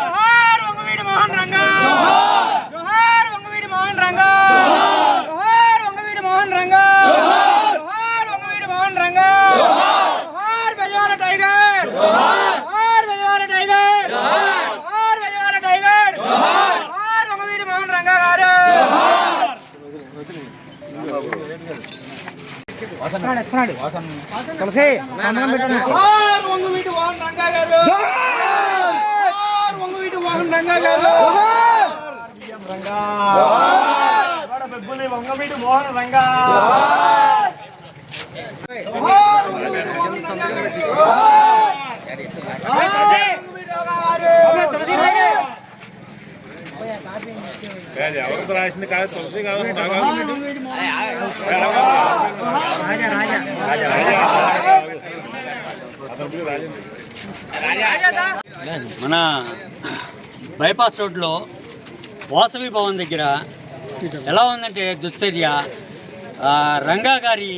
జోహార్ వంగవీటి మోహన్ రంగా, జోహార్ వంగవీటి మోహన్ రంగా, జోహార్ వంగవీటి మోహన్ రంగా, జోహార్ వంగవీటి మోహన్ రంగా, జోహార్ Bezawada tiger, జోహార్ Bezawada tiger, జోహార్ Bezawada tiger, జోహార్ వంగవీటి మోహన్ రంగా గారు. తులసి జోహార్ వంగవీటి మోహన్ రంగా గారు, జోహార్ వంగవీటి మోహన్ రంగా గారు, జోహార్ బెబ్బులి వంగవీటి మోహన్ రంగా, జోహార్ వంగవీటి మోహన్ రంగా గారు, తులసి ఎవరు రాసింది కాదు, తులసి కాదు. మన బైపాస్ రోడ్లో వాసవి భవన్ దగ్గర ఎలా ఉందంటే దుశ్చర్య. రంగా గారి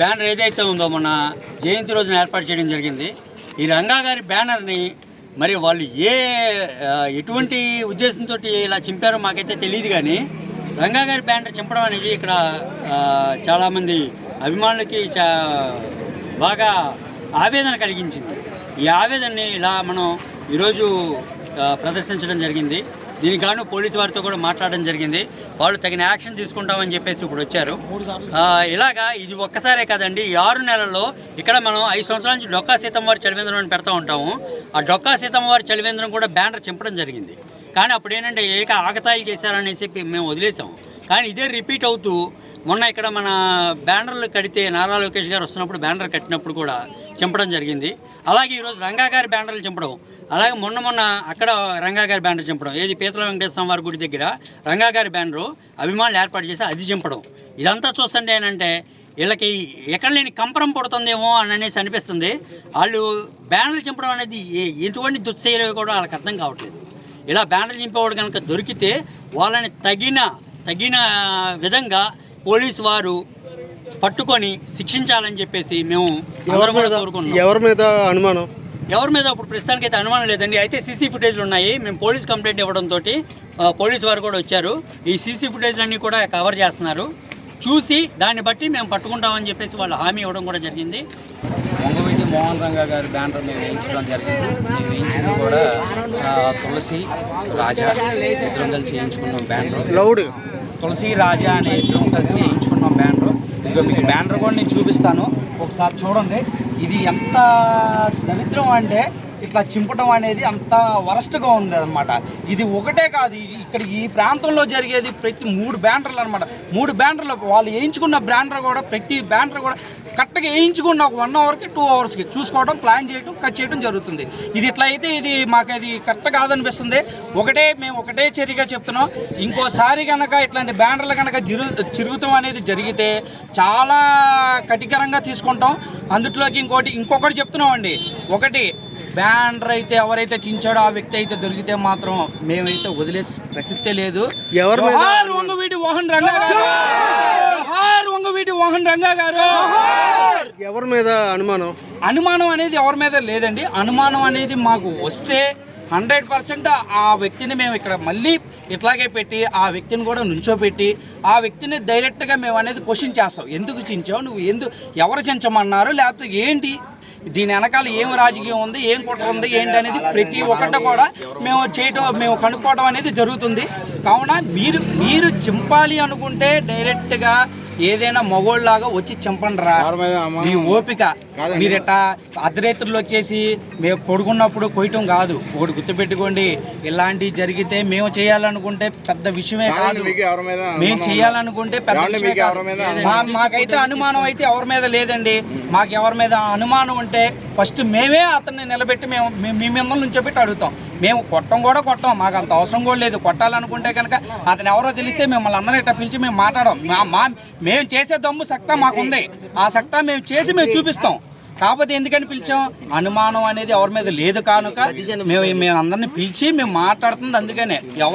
బ్యానర్ ఏదైతే ఉందో మొన్న జయంతి రోజున ఏర్పాటు చేయడం జరిగింది. ఈ రంగా గారి బ్యానర్ని మరి వాళ్ళు ఎటువంటి ఉద్దేశంతో ఇలా చింపారో మాకైతే తెలియదు. కానీ రంగా గారి బ్యానర్ చింపడం అనేది ఇక్కడ చాలామంది అభిమానులకి బాగా ఆవేదన కలిగించింది. ఈ ఆవేదనని ఇలా మనం ఈరోజు ప్రదర్శించడం జరిగింది. దీనికి గాను పోలీసు వారితో కూడా మాట్లాడడం జరిగింది. వాళ్ళు తగిన యాక్షన్ తీసుకుంటామని చెప్పేసి ఇప్పుడు వచ్చారు. ఇలాగా ఇది ఒక్కసారే కాదండి, ఈ 6 నెలల్లో ఇక్కడ మనం 5 సంవత్సరాల నుంచి డొక్కా సీతమ్మ వారి చలివేంద్రం అని పెడతా ఉంటాము. ఆ డొక్కా సీతమ్మ వారి చలివేంద్రం కూడా బ్యానర్ చింపడం జరిగింది. కానీ అప్పుడు ఏంటంటే ఆకతాయిలు చేశారనేసి మేము వదిలేసాం. కానీ ఇదే రిపీట్ అవుతూ మొన్న ఇక్కడ మన బ్యానర్లు కడితే నారా లోకేష్ గారు వస్తున్నప్పుడు బ్యానర్ కట్టినప్పుడు కూడా చింపడం జరిగింది. అలాగే ఈరోజు రంగా గారి బ్యానర్లు చింపడం, అలాగే మొన్న అక్కడ రంగా గారి బ్యానర్ చింపడం, ఏది పీతల వెంకటేశ్వర వారి గుడి దగ్గర రంగా గారి బ్యానరు అభిమానులు ఏర్పాటు చేసి అది చింపడం. ఇదంతా చూస్తుంటే ఏంటంటే వీళ్ళకి ఎక్కడ లేని కంపరం పడుతుందేమో అని అనేసి అనిపిస్తుంది. వాళ్ళు బ్యానర్లు చింపడం అనేది ఎటువంటి దుశ్చర్య కూడా వాళ్ళకి అర్థం కావట్లేదు. ఇలా బ్యానర్ చింపేవాడు కనుక దొరికితే వాళ్ళని తగిన విధంగా పోలీసు వారు పట్టుకొని శిక్షించాలని చెప్పేసి మేము కోరుకున్నాం. ఎవరి మీద అనుమానం? ఎవరి మీద ఇప్పుడు ప్రస్తుతానికి అయితే అనుమానం లేదండి. అయితే సీసీ ఫుటేజ్లు ఉన్నాయి. మేము పోలీస్ కంప్లైంట్ ఇవ్వడంతో పోలీసు వారు కూడా వచ్చారు. ఈ సీసీ ఫుటేజ్లన్నీ కూడా కవర్ చేస్తున్నారు. చూసి దాన్ని బట్టి మేము పట్టుకుంటామని చెప్పేసి వాళ్ళు హామీ ఇవ్వడం కూడా జరిగింది. వంగవీటి మోహన్ రంగా గారి బ్యానర్ మేము వేయించడం జరిగింది. మేము వేయించింది కూడా తులసి రాజా ఇద్దరం కలిసి వేయించుకున్నాం బ్యానర్. లౌడ్ తులసి రాజా అనే ఇద్దరం కలిసి వేయించుకున్నాం బ్యానర్. ఇదిగో మీకు బ్యానర్ కూడా నేను చూపిస్తాను, ఒకసారి చూడండి. ఇది ఎంత దరిద్రం అంటే ఇట్లా చింపడం అనేది అంత వరస్ట్గా ఉంది అనమాట. ఇది ఒకటే కాదు, ఇక్కడ ఈ ప్రాంతంలో జరిగేది ప్రతి 3 బ్యానర్లు అనమాట. 3 బ్యానర్లు వాళ్ళు వేయించుకున్న బ్యానర్ కూడా ప్రతి బ్యానర్ కూడా కరెక్ట్గా వేయించుకున్న ఒక 1 అవర్కి 2 అవర్స్కి చూసుకోవడం, ప్లాన్ చేయడం, కట్ చేయడం జరుగుతుంది. ఇది ఇట్లా అయితే ఇది మాకు అది కరెక్ట్ కాదనిపిస్తుంది. మేము ఒకటే చర్యగా చెప్తున్నాం, ఇంకోసారి కనుక ఇట్లాంటి బ్యానర్లు కనుక చిరుగుతాం అనేది జరిగితే చాలా కఠినంగా తీసుకుంటాం. అందులోకి ఇంకొకటి చెప్తున్నాం అండి. ఒకటి, బ్యానర్ అయితే ఎవరైతే చించాడో ఆ వ్యక్తి అయితే దొరికితే మాత్రం మేమైతే వదిలేసే ప్రసక్తే లేదు. వంగవీటి మోహన్ రంగా గారు, వంగవీటి మోహన్ రంగా గారు. ఎవరి మీద అనుమానం అనేది ఎవరి మీద లేదండి. అనుమానం అనేది మాకు వస్తే 100% ఆ వ్యక్తిని మేము ఇక్కడ మళ్ళీ ఇట్లాగే పెట్టి ఆ వ్యక్తిని కూడా నుంచోపెట్టి ఆ వ్యక్తిని డైరెక్ట్గా మేము అనేది క్వశ్చన్ చేస్తాం. ఎందుకు చించావు, నువ్వు ఎవరు చించమన్నారు, లేకపోతే ఏంటి, దీని వెనకాల ఏం రాజకీయం ఉంది, ఏం కుట్ర ఉంది, ఏంటి అనేది ప్రతి ఒక్కటి కూడా మేము కనుక్కోవడం అనేది జరుగుతుంది. కావున మీరు చింపాలి అనుకుంటే డైరెక్ట్గా ఏదైనా మగోళ్ళలాగా వచ్చి చంపండి రా, మీ ఓపిక. మీరెట్టా అర్ధరాత్రులు వచ్చేసి మేము పడుకున్నప్పుడు కొయ్యటం కాదు. ఒకటి గుర్తుపెట్టుకోండి, ఇలాంటివి జరిగితే మేము చేయాలనుకుంటే పెద్ద విషయమే కాదు. మేము చేయాలనుకుంటే పెద్ద విషయమే కాదు. మాకైతే అనుమానం అయితే ఎవరి మీద లేదండి. మాకు ఎవరి మీద అనుమానం ఉంటే ఫస్ట్ మేమే అతన్ని నిలబెట్టి మీ మిమ్మల్ని నుంచోబెట్టి అడుగుతాం. మేము కొట్టం, మాకు అంత అవసరం కూడా లేదు. కొట్టాలనుకుంటే కనుక అతను ఎవరో తెలిస్తే మిమ్మల్ని అందరూ ఇట్లా పిలిచి మేము మాట్లాడడం. మేము చేసే దమ్ము సత్తా మాకుంది. ఆ సత్తా మేము చేసి మేము చూపిస్తాం. కాకపోతే ఎందుకని పిలిచాం, అనుమానం అనేది ఎవరి మీద లేదు కనుక మేము అందరిని పిలిచి మేము మాట్లాడుతుంది అందుకనే.